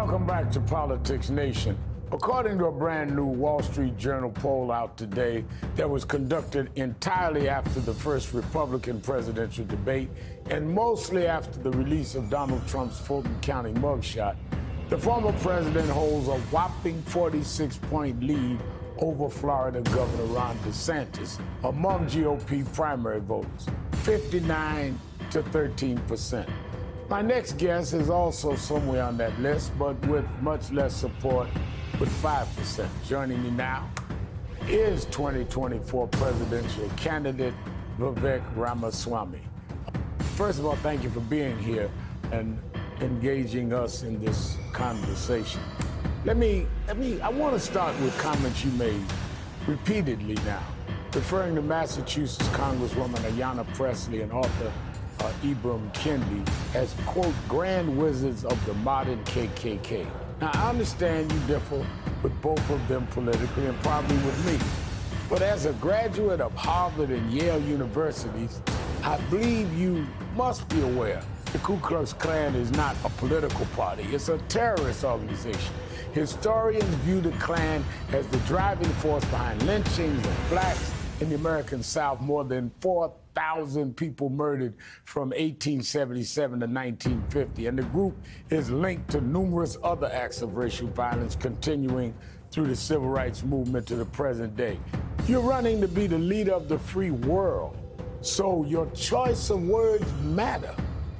Welcome back to Politics Nation. According to a brand new Wall Street Journal poll out today that was conducted entirely after the first Republican presidential debate and mostly after the release of Donald Trump's Fulton County mugshot, the former president holds a whopping 46-point lead over Florida Governor Ron DeSantis among GOP primary voters, 59 to 13%. My next guest is also somewhere on that list, but with much less support, with 5%. Joining me now is 2024 presidential candidate Vivek Ramaswamy. First of all, thank you for being here and engaging us in this conversation. I want to start with comments you made repeatedly now, referring to Massachusetts Congresswoman Ayanna Pressley and author Ibram Kendi as, quote, grand wizards of the modern KKK. Now, I understand you differ with both of them politically and probably with me. But as a graduate of Harvard and Yale universities, I believe you must be aware the Ku Klux Klan is not a political party. It's a terrorist organization. Historians view the Klan as the driving force behind lynchings of blacks in the American South, more than 4,000 people murdered from 1877 to 1950. And the group is linked to numerous other acts of racial violence continuing through the civil rights movement to the present day. You're running to be the leader of the free world, so your choice of words matter.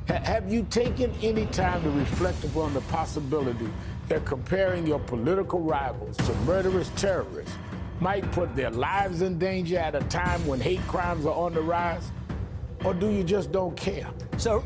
Have you taken any time to reflect upon the possibility that comparing your political rivals to murderous terrorists might put their lives in danger at a time when hate crimes are on the rise? Or do you just don't care? So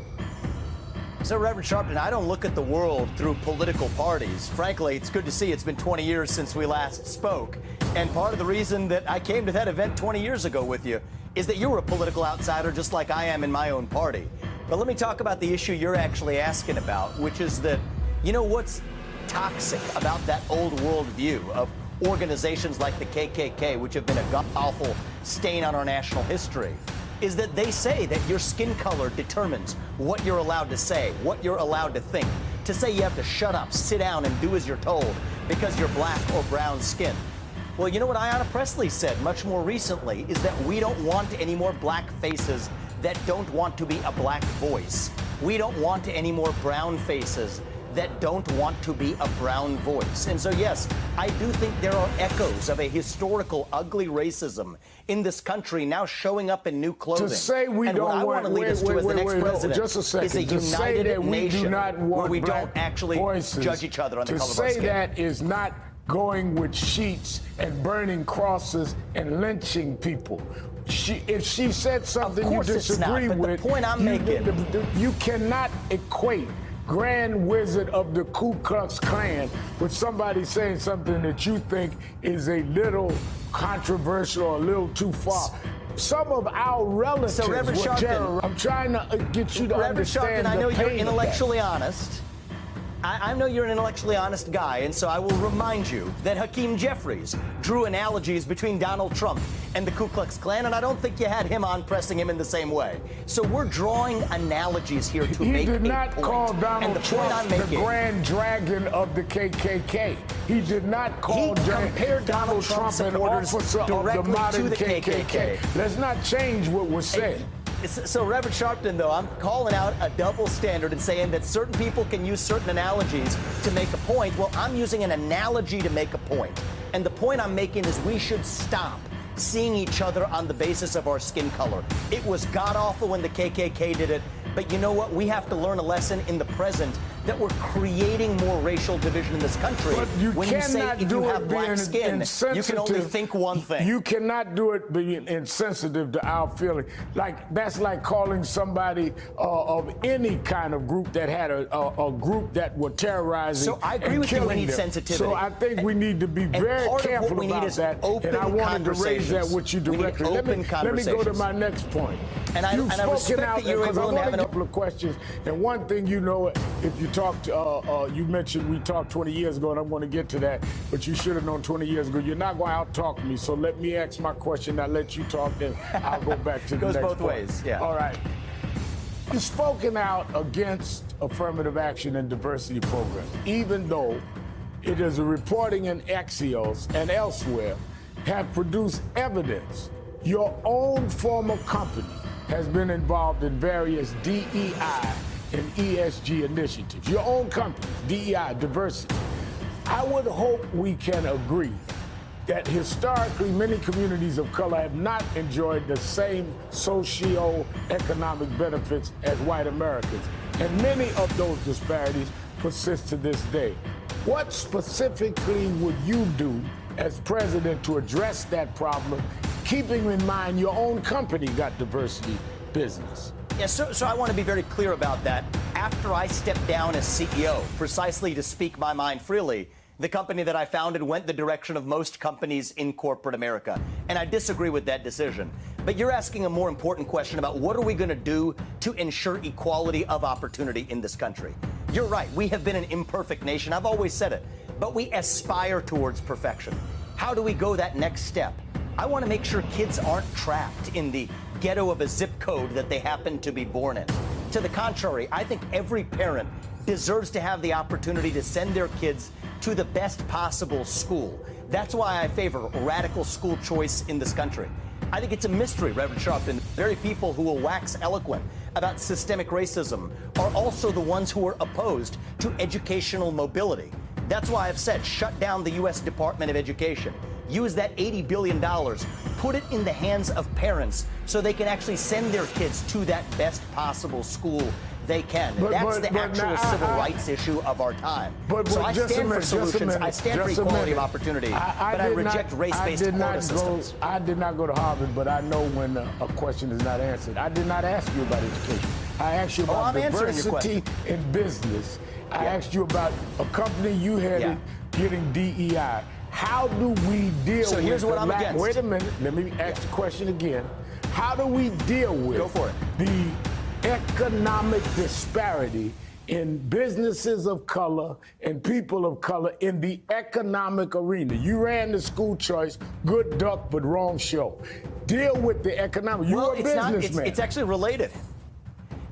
Reverend Sharpton, I don't look at the world through political parties. Frankly, it's good to see it's been 20 years since we last spoke. And part of the reason that I came to that event 20 years ago with you is that you were a political outsider just like I am in my own party. But let me talk about the issue you're actually asking about, which is that, you know what's toxic about that old world view of organizations like the KKK, which have been a god-awful stain on our national history, is that they say that your skin color determines what you're allowed to say, what you're allowed to think. To say you have to shut up, sit down, and do as you're told because you're black or brown skin. Well, you know what Ayanna Pressley said much more recently is that we don't want any more black faces that don't want to be a black voice. We don't want any more brown faces that don't want to be a brown voice. And so, yes, I do think there are echoes of a historical, ugly racism in this country now showing up in new clothing. To say we and don't what I want to lead us to as the next president just a second. is a to say united that we nation do not want where we don't black actually voices, judge each other on the color of our To skin. say that is not going with sheets and burning crosses and lynching people. If she said something you disagree with, the point I'm making, you cannot equate Grand Wizard of the Ku Klux Klan with somebody saying something that you think is a little controversial or a little too far. Some of our relatives so Reverend were terrorists. I'm trying to get you to Reverend understand Sharpton, I know the you're pain intellectually honest. I know you're an intellectually honest guy, and so I will remind you that Hakeem Jeffries drew analogies between Donald Trump and the Ku Klux Klan, and I don't think you had him on pressing him in the same way. So we're drawing analogies here to make a point. He did not call Donald Trump the grand dragon of the KKK. He did not call Donald Trump an officer of the modern KKK. Let's not change what was said. So, Reverend Sharpton, though, I'm calling out a double standard and saying that certain people can use certain analogies to make a point. Well, I'm using an analogy to make a point. And the point I'm making is we should stop seeing each other on the basis of our skin color. It was god-awful when the KKK did it. But you know what? We have to learn a lesson in the present that we're creating more racial division in this country. But you when cannot you say if do you it have black skin, you can only think one thing. You cannot do it being insensitive to our feeling. Like, that's like calling somebody of any kind of group that had a group that were terrorizing. So I agree with you, we need sensitivity. So I think we need to be very careful about that. And I wanted to raise that with you directly. Let me go to my next point. And I respect that you're willing to have a couple of questions. And one thing, you know, if you talked, you mentioned we talked 20 years ago, and I'm going to get to that, but you should have known 20 years ago. You're not going to out-talk me, so let me ask my question. I'll let you talk, then I'll go back to the next point. Goes both ways, yeah. All right. You've spoken out against affirmative action and diversity programs, even though it is a reporting in Axios and elsewhere have produced evidence your own former company has been involved in various DEI and ESG initiatives. Your own company, DEI, diversity. I would hope we can agree that historically many communities of color have not enjoyed the same socio-economic benefits as white Americans, and many of those disparities persist to this day. What specifically would you do as president to address that problem, keeping in mind your own company got diversity business? Yeah, so I want to be very clear about that. After I stepped down as CEO, precisely to speak my mind freely, the company that I founded went the direction of most companies in corporate America. And I disagree with that decision. But you're asking a more important question about what are we going to do to ensure equality of opportunity in this country. You're right. We have been an imperfect nation. I've always said it. But we aspire towards perfection. How do we go that next step? I want to make sure kids aren't trapped in the ghetto of a zip code that they happen to be born in. To the contrary, I think every parent deserves to have the opportunity to send their kids to the best possible school. That's why I favor radical school choice in this country. I think it's a mystery, Reverend Sharpton. The very people who will wax eloquent about systemic racism are also the ones who are opposed to educational mobility. That's why I've said shut down the U.S. Department of Education. Use that $80 billion, put it in the hands of parents so they can actually send their kids to that best possible school they can. That's the actual civil rights issue of our time. So I stand for solutions. I stand for equality of opportunity, but I reject race-based quota systems. I did not go to Harvard, but I know when a question is not answered. I did not ask you about education. I asked you about diversity in business. I asked you about a company you headed getting DEI. How do we deal with here's what I'm against. Wait a minute. Let me ask the question again. How do we deal with the economic disparity in businesses of color and people of color in the economic arena? You ran the school choice, good duck, but wrong show. Deal with the economic. You're a businessman. It's actually related.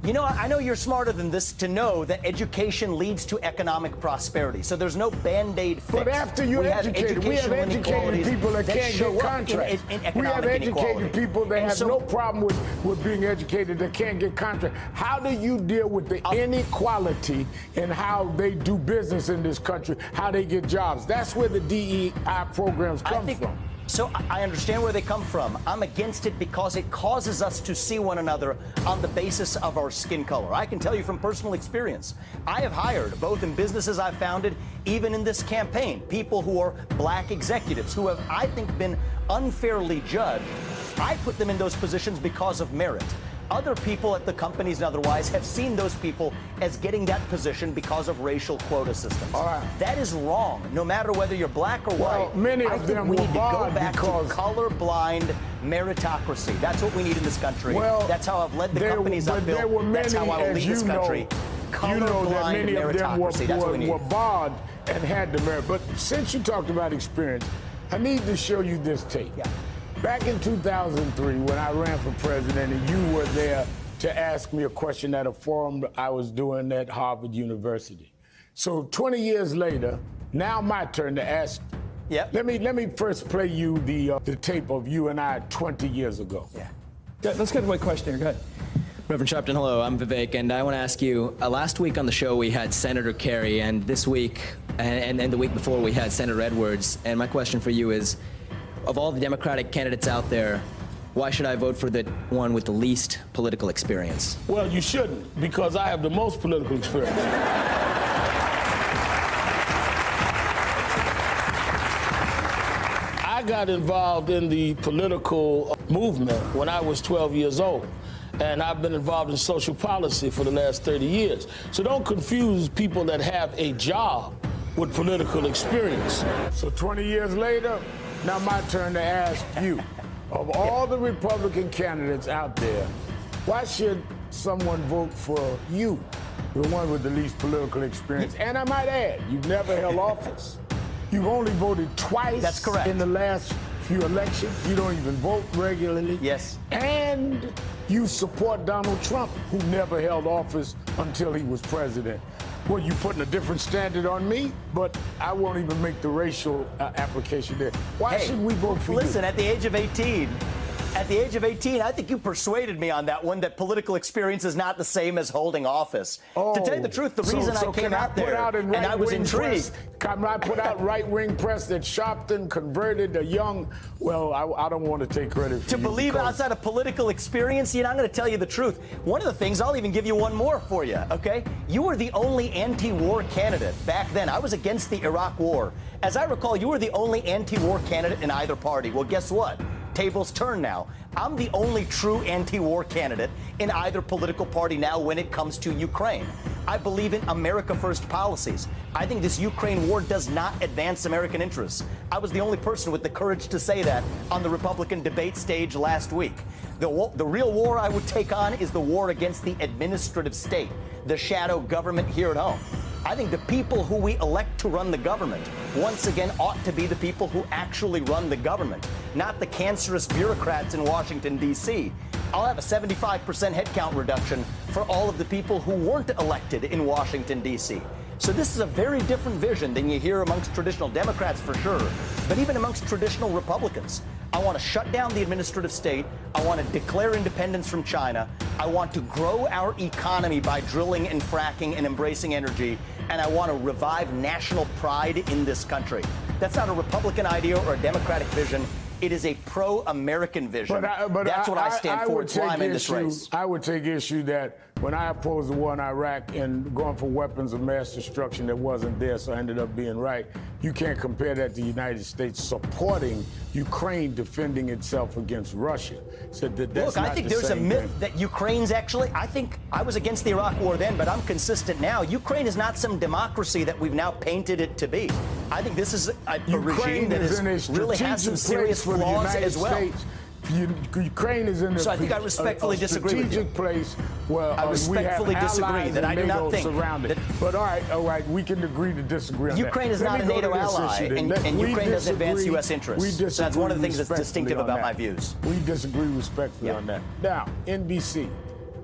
You know, I know you're smarter than this to know that education leads to economic prosperity. So there's no Band-Aid fix. But after you're educated, we have educated people that can't get contracts. We have educated people that have no problem with being educated that can't get contracts. How do you deal with the inequality in how they do business in this country, how they get jobs? That's where the DEI programs come from. So I understand where they come from. I'm against it because it causes us to see one another on the basis of our skin color. I can tell you from personal experience, I have hired, both in businesses I've founded, even in this campaign, people who are black executives who have, I think, been unfairly judged. I put them in those positions because of merit. Other people at the companies and otherwise have seen those people as getting that position because of racial quota systems. That is wrong, no matter whether you're black or white. Many of them we need to go barred back to colorblind meritocracy. That's what we need in this country. That's how I've led the companies I've built. That's how I will lead this country. You know that many of them meritocracy. were barred and had the merit. But since you talked about experience, I need to show you this tape. Back in 2003, when I ran for president, and you were there to ask me a question at a forum I was doing at Harvard University. So 20 years later, now my turn to ask. Let me first play you the tape of you and I 20 years ago. Let's get to my question here. Go ahead. Reverend Sharpton, hello. I'm Vivek, and I want to ask you, last week on the show we had Senator Kerry, and this week and the week before we had Senator Edwards. And my question for you is, of all the Democratic candidates out there, why should I vote for the one with the least political experience? Well, you shouldn't, because I have the most political experience. I got involved in the political movement when I was 12 years old. And I've been involved in social policy for the last 30 years. So don't confuse people that have a job with political experience. So 20 years later, now my turn to ask you, of all the Republican candidates out there, why should someone vote for you, the one with the least political experience? And I might add, you've never held office. You've only voted twice in the last few elections. You don't even vote regularly. Yes. And you support Donald Trump, who never held office until he was president. Well, you putting a different standard on me, but I won't even make the racial application there. Why should we vote for you? Listen, at the age of 18, I think you persuaded me on that one, that political experience is not the same as holding office. To tell you the truth, the reason I came out there and I was intrigued. Can I put out right-wing press that Sharpton converted a young, well, I don't want to take credit for to believe outside of political experience, I'm going to tell you the truth. One of the things, I'll even give you one more for you, okay? You were the only anti-war candidate back then. I was against the Iraq War. As I recall, you were the only anti-war candidate in either party. Well, guess what? Tables turn now. I'm the only true anti-war candidate in either political party now when it comes to Ukraine. I believe in America First policies. I think this Ukraine war does not advance American interests. I was the only person with the courage to say that on the Republican debate stage last week. The real war I would take on is the war against the administrative state, the shadow government here at home. I think the people who we elect to run the government, once again, ought to be the people who actually run the government, not the cancerous bureaucrats in Washington, D.C. I'll have a 75% headcount reduction for all of the people who weren't elected in Washington, D.C. So this is a very different vision than you hear amongst traditional Democrats for sure, but even amongst traditional Republicans. I want to shut down the administrative state. I want to declare independence from China. I want to grow our economy by drilling and fracking and embracing energy. And I want to revive national pride in this country. That's not a Republican idea or a Democratic vision. It is a pro-American vision. But that's what I stand for. It's why I'm in this race. I would take issue that when I opposed the war in Iraq and going for weapons of mass destruction that wasn't there, so I ended up being right. You can't compare that to the United States supporting Ukraine defending itself against Russia. So that's Look, I think there's a myth that Ukraine's actually, I think I was against the Iraq war then, but I'm consistent now. Ukraine is not some democracy that we've now painted it to be. I think this is a regime that really has some serious flaws as well. Ukraine is in so I think I respectfully disagree with you. Strategic place where I respectfully disagree that I do not think that, but all right, we can agree to disagree on Ukraine that. is not a NATO ally, and Ukraine doesn't advance U.S. interests. So that's one of the things that's distinctive about my views. We disagree respectfully on that. Now, NBC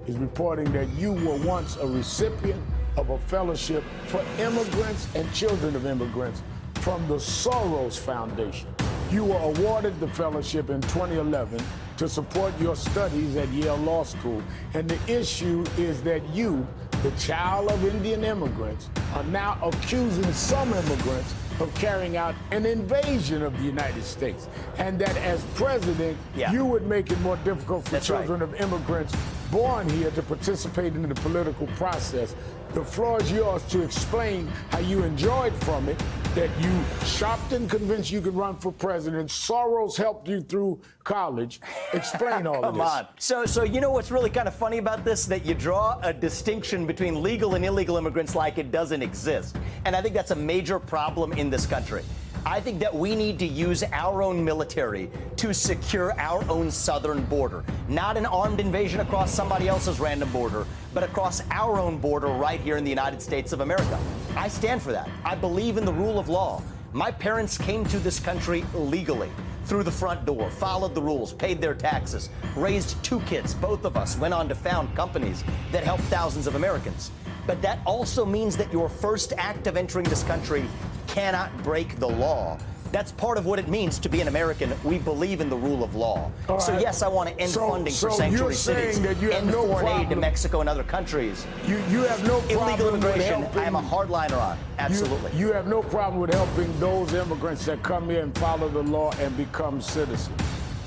is reporting that you were once a recipient of a fellowship for immigrants and children of immigrants from the Soros Foundation. You were awarded the fellowship in 2011 to support your studies at Yale Law School. And the issue is that you, the child of Indian immigrants, are now accusing some immigrants of carrying out an invasion of the United States. And that as president, you would make it more difficult for children of immigrants born here to participate in the political process. The floor is yours to explain how you enjoyed from it, that you Sharpton convinced you could run for president, Soros helped you through college. Explain all of this. Come on. So you know what's really kind of funny about this? That you draw a distinction between legal and illegal immigrants like it doesn't exist. And I think that's a major problem in this country. I think that we need to use our own military to secure our own southern border. Not an armed invasion across somebody else's random border, but across our own border right here in the United States of America. I stand for that. I believe in the rule of law. My parents came to this country legally, through the front door, followed the rules, paid their taxes, raised 2 kids. Both of us went on to found companies that helped thousands of Americans. But that also means that your first act of entering this country cannot break the law. That's part of what it means to be an American. We believe in the rule of law. Right. So yes, I want to end funding for sanctuary cities, end foreign aid to Mexico and other countries. You have no problem illegal immigration, with helping, I am a hardliner on. Absolutely. You have no problem with helping those immigrants that come here and follow the law and become citizens.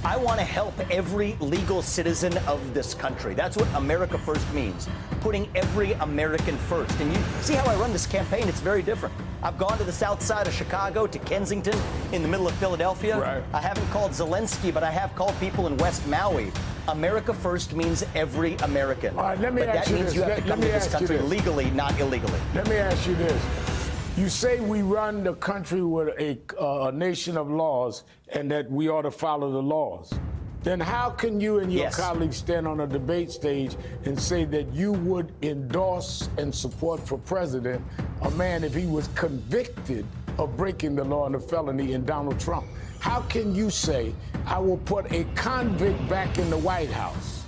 I want to help every legal citizen of this country. That's what America First means, putting every American first. And you see how I run this campaign? It's very different. I've gone to the south side of Chicago, to Kensington, in the middle of Philadelphia. Right. I haven't called Zelensky, but I have called people in West Maui. America First means every American. All right, let me ask you this. That means you have to come to this country legally, not illegally. Let me ask you this. You say we run the country with a nation of laws and that we ought to follow the laws. Then how can you and your colleagues stand on a debate stage and say that you would endorse and support for president a man if he was convicted of breaking the law and a felony in Donald Trump? How can you say, I will put a convict back in the White House?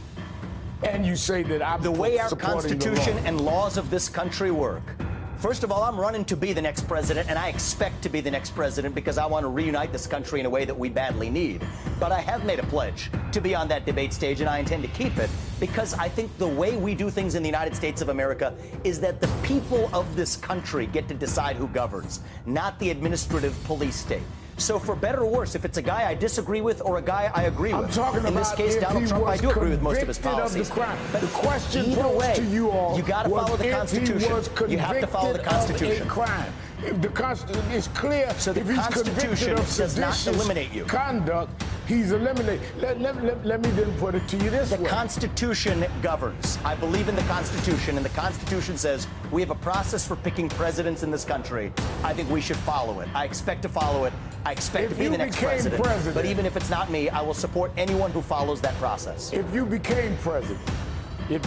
And you say that I'm the way our supporting Constitution the law. and laws of this country work. First of all, I'm running to be the next president, and I expect to be the next president because I want to reunite this country in a way that we badly need. But I have made a pledge to be on that debate stage, and I intend to keep it because I think the way we do things in the United States of America is that the people of this country get to decide who governs, not the administrative police state. So for better or worse, if it's a guy I disagree with or a guy I agree with, in this case, Donald Trump, I do agree with most of his policies. But the question either posed way, to you all you got to follow the Constitution. You have to follow the Constitution. The Constitution is clear. So the if he's Constitution convicted of does not seditious eliminate you. conduct, he's eliminated. Let me then put it to you this way. The Constitution governs. I believe in the Constitution, and the Constitution says we have a process for picking presidents in this country. I think we should follow it. I expect to follow it. I expect to be the next president. But even if it's not me, I will support anyone who follows that process. If you became president, would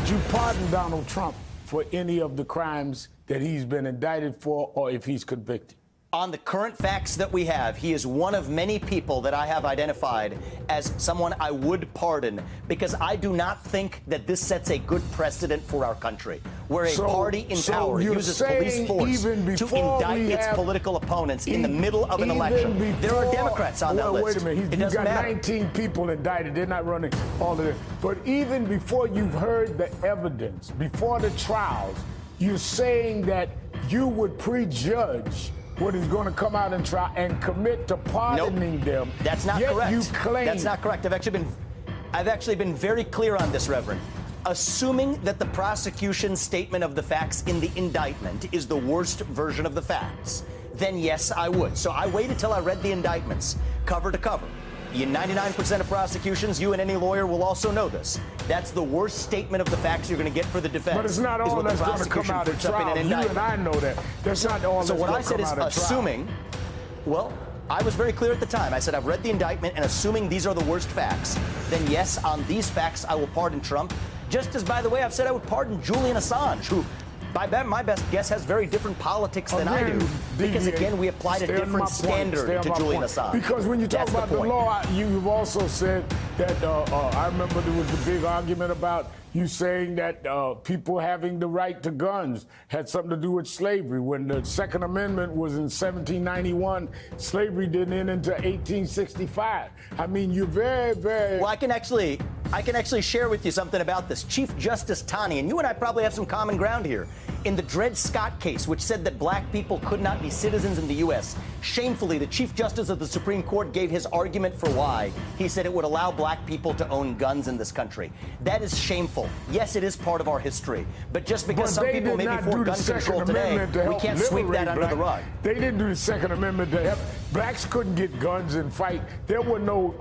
you pardon Donald Trump for any of the crimes that he's been indicted for, or if he's convicted? On the current facts that we have, he is one of many people that I have identified as someone I would pardon because I do not think that this sets a good precedent for our country, where a party in power uses police force to indict its political opponents in the middle of an election. There are Democrats on that list. Wait a minute. You've got 19 people indicted. They're not running all of this. But even before you've heard the evidence, before the trials, you're saying that you would prejudge what is going to come out and try and commit to pardoning them. That's not correct. You claim that's not correct. I've actually been very clear on this, Reverend. Assuming that the prosecution's statement of the facts in the indictment is the worst version of the facts, then yes, I would. So I waited till I read the indictments cover to cover. In 99% of prosecutions, you and any lawyer will also know this. That's the worst statement of the facts you're going to get for the defense. But it's not all that's going to come out of trial. You and I know that. That's not all that's going to come out of trial. So what I said is assuming, well, I was very clear at the time. I said I've read the indictment, and assuming these are the worst facts, then yes, on these facts, I will pardon Trump. Just as, by the way, I've said I would pardon Julian Assange, who, by my best guess, has very different politics than I do. Because, again, we applied a different standard to Julian Assange. Because when you talk about the law, you've also said that, I remember there was a big argument about you saying that people having the right to guns had something to do with slavery. When the Second Amendment was in 1791, slavery didn't end until 1865. I mean, you're very, very... Well, I can actually share with you something about this. Chief Justice Taney, and you and I probably have some common ground here. In the Dred Scott case, which said that black people could not be citizens in the U.S., shamefully, the Chief Justice of the Supreme Court gave his argument for why. He said it would allow black people to own guns in this country. That is shameful. Yes, it is part of our history. But just because some people may be for gun control today, we can't sweep that under the rug. They didn't do the Second Amendment to help. Blacks couldn't get guns and fight. There were no,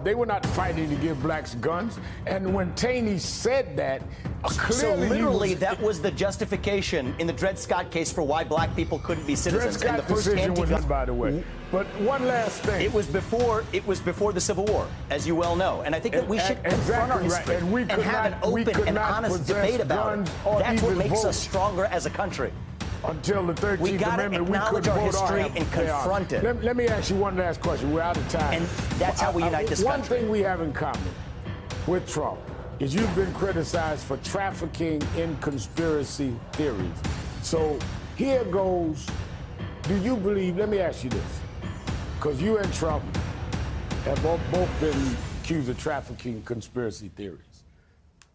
they were not fighting to give blacks guns. And when Taney said that, clearly so literally that was the justification in the Dred Scott case for why black people couldn't be citizens. Dred Scott decision was done, by the way. But one last thing. It was before the Civil War, as you well know. And I think that we should confront our history and have an open and honest debate about it. That's what makes us stronger as a country. Until the 13th Amendment, we could acknowledge our vote history and confront it. Let me ask you one last question. We're out of time. And that's how we unite this country. One thing we have in common with Trump is you've been criticized for trafficking in conspiracy theories. So here goes. Do you believe, let me ask you this, because you and Trump have both been accused of trafficking conspiracy theories.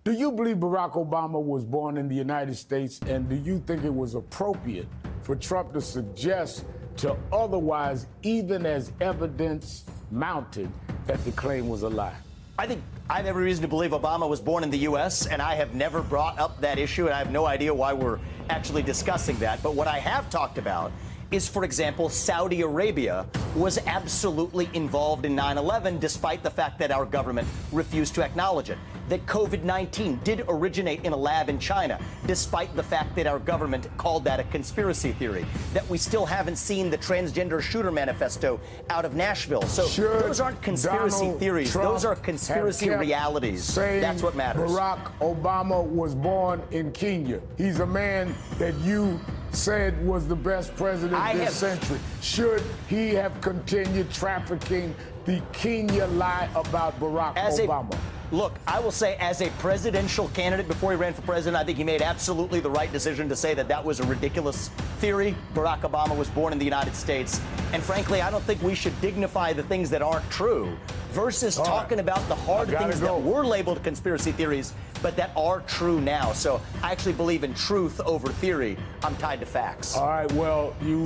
Do you believe Barack Obama was born in the United States, and do you think it was appropriate for Trump to suggest to otherwise, even as evidence mounted, that the claim was a lie? I think I have every reason to believe Obama was born in the U.S., and I have never brought up that issue, and I have no idea why we're actually discussing that. But what I have talked about is, for example, Saudi Arabia was absolutely involved in 9/11, despite the fact that our government refused to acknowledge it. That COVID-19 did originate in a lab in China, despite the fact that our government called that a conspiracy theory. That we still haven't seen the transgender shooter manifesto out of Nashville. So those aren't conspiracy theories. Those are conspiracy realities. That's what matters. Barack Obama was born in Kenya. He's a man that you said was the best president this century. Should he have continued trafficking the Kenya lie about Barack Obama? Look, I will say, as a presidential candidate before he ran for president, I think he made absolutely the right decision to say that that was a ridiculous theory. Barack Obama was born in the United States. And frankly, I don't think we should dignify the things that aren't true versus talking about the hard things that were labeled conspiracy theories, but that are true now. So I actually believe in truth over theory. I'm tied to facts. All right, well, you